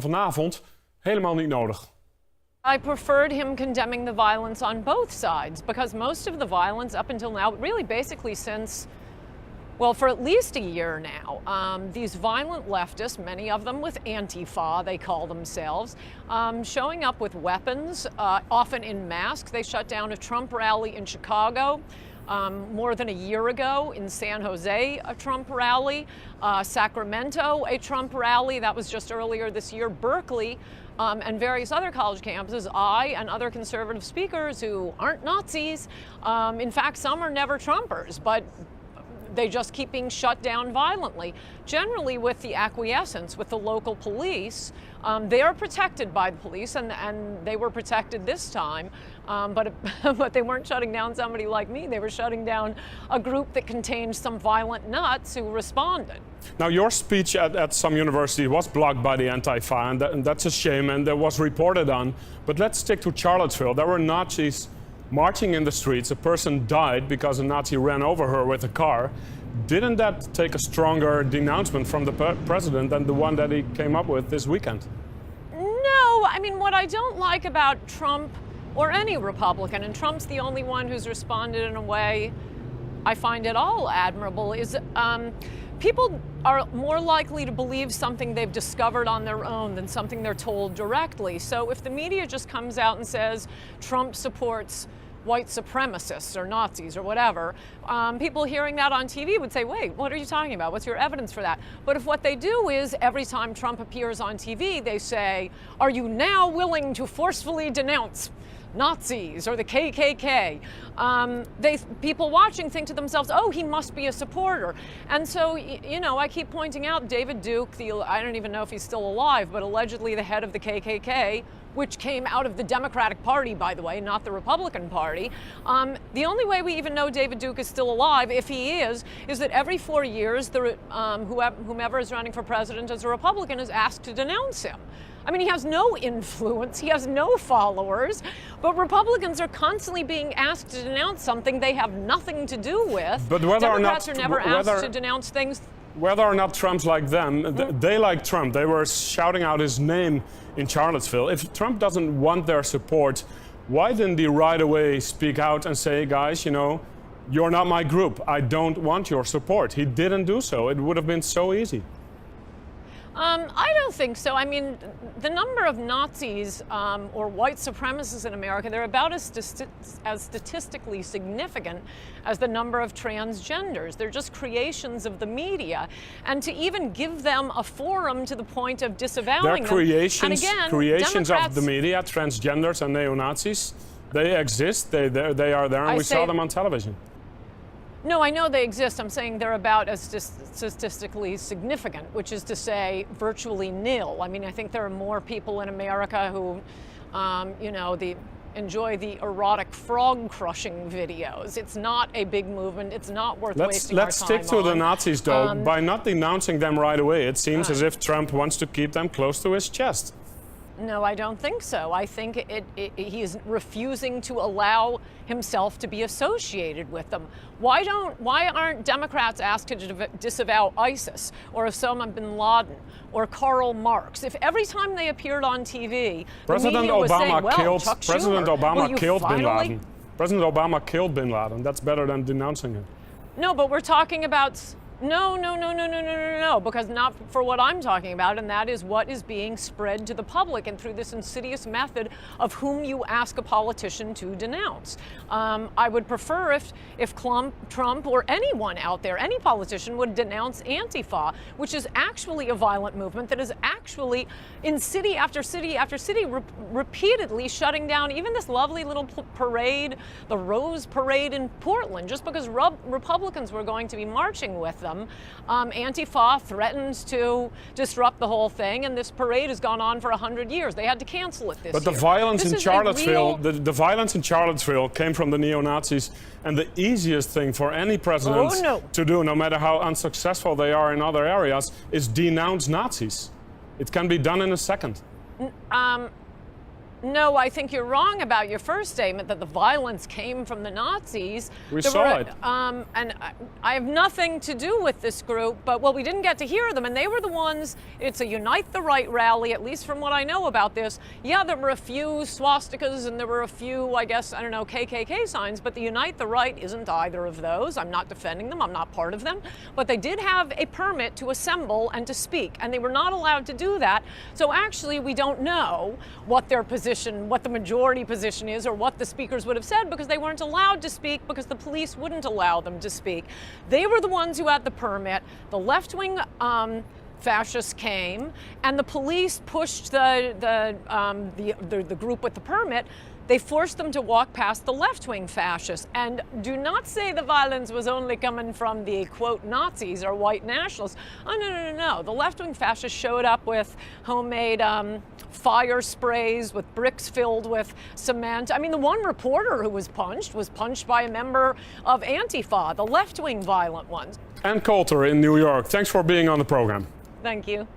vanavond helemaal niet nodig. I preferred him condemning the violence on both sides because most of the violence up until now, really basically since, well, for at least a year now, these violent leftists, many of them with Antifa, they call themselves, showing up with weapons, often in masks. They shut down a Trump rally in Chicago more than a year ago, in San Jose, a Trump rally, Sacramento, a Trump rally, that was just earlier this year, Berkeley, and various other college campuses. I and other conservative speakers who aren't Nazis, in fact, some are never Trumpers, but they just keep being shut down violently, generally with the acquiescence with the local police. They are protected by the police, and they were protected this time, but they weren't shutting down somebody like me. They were shutting down a group that contained some violent nuts who responded. Now, your speech at some university was blocked by the Antifa, and that's a shame, and that was reported on. But let's stick to Charlottesville. There were Nazis marching in the streets. A person died because a Nazi ran over her with a car. Didn't that take a stronger denouncement from the president than the one that he came up with this weekend? No, I mean, what I don't like about Trump or any Republican, and Trump's the only one who's responded in a way I find at all admirable, is people are more likely to believe something they've discovered on their own than something they're told directly. So if the media just comes out and says Trump supports white supremacists or Nazis or whatever, people hearing that on TV would say, wait, what are you talking about? What's your evidence for that? But if what they do is every time Trump appears on TV, they say, are you now willing to forcefully denounce Nazis or the KKK? People watching think to themselves, oh, he must be a supporter. And so, you know, I keep pointing out David Duke, I don't even know if he's still alive, but allegedly the head of the KKK, which came out of the Democratic Party, by the way, not the Republican Party. The only way we even know David Duke is still alive, if he is that every 4 years, whomever is running for president as a Republican is asked to denounce him. I mean, he has no influence, he has no followers, but Republicans are constantly being asked to denounce something they have nothing to do with. But whether Democrats or not, are never asked to denounce things. Whether or not Trump's like them, they like Trump. They were shouting out his name in Charlottesville. If Trump doesn't want their support, why didn't he right away speak out and say, guys, you know, you're not my group. I don't want your support. He didn't do so. It would have been so easy. I don't think so. I mean, the number of Nazis or white supremacists in America, they're about as statistically significant as the number of transgenders. They're just creations of the media. And to even give them a forum to the point of disavowing them. They're creations Democrats, of the media, transgenders and neo-Nazis. They exist, they are there, and we saw them on television. No, I know they exist. I'm saying they're about as statistically significant, which is to say virtually nil. I mean, I think there are more people in America who, you know, enjoy the erotic frog-crushing videos. It's not a big movement. It's not worth wasting our time on. Let's stick to the Nazis, though. By not denouncing them right away, it seems as if Trump wants to keep them close to his chest. No, I don't think so. I think he is refusing to allow himself to be associated with them. Why aren't Democrats asked to disavow ISIS or Osama bin Laden or Karl Marx? If every time they appeared on TV, President Obama killed bin Laden. President Obama killed bin Laden. That's better than denouncing him. No, but we're talking about. No, because not for what I'm talking about, and that is what is being spread to the public and through this insidious method of whom you ask a politician to denounce. I would prefer if Trump or anyone out there, any politician, would denounce Antifa, which is actually a violent movement that is actually in city after city after city repeatedly shutting down even this lovely little parade, the Rose Parade in Portland, just because Republicans were going to be marching with them. Antifa threatened to disrupt the whole thing, and this parade has gone on for 100 years. They had to cancel it this year. But the violence in Charlottesville, the violence in Charlottesville came from the neo-Nazis, and the easiest thing for any president to do, no matter how unsuccessful they are in other areas, is denounce Nazis. It can be done in a second. No, I think you're wrong about your first statement that the violence came from the Nazis. We saw it. And I have nothing to do with this group, but well, we didn't get to hear them, and they were the ones. It's a Unite the Right rally, at least from what I know about this. Yeah, there were a few swastikas and there were a few, I guess, I don't know, KKK signs, but the Unite the Right isn't either of those. I'm not defending them. I'm not part of them. But they did have a permit to assemble and to speak, and they were not allowed to do that. So actually, we don't know what their position, what the majority position is, or what the speakers would have said, because they weren't allowed to speak because the police wouldn't allow them to speak. They were the ones who had the permit. The left-wing fascists came, and the police pushed the group with the permit. They forced them to walk past the left-wing fascists. And do not say the violence was only coming from the, quote, Nazis or white nationalists. Oh, no. The left-wing fascists showed up with homemade fire sprays, with bricks filled with cement. I mean, the one reporter who was punched by a member of Antifa, the left-wing violent ones. And Coulter in New York. Thanks for being on the program. Thank you.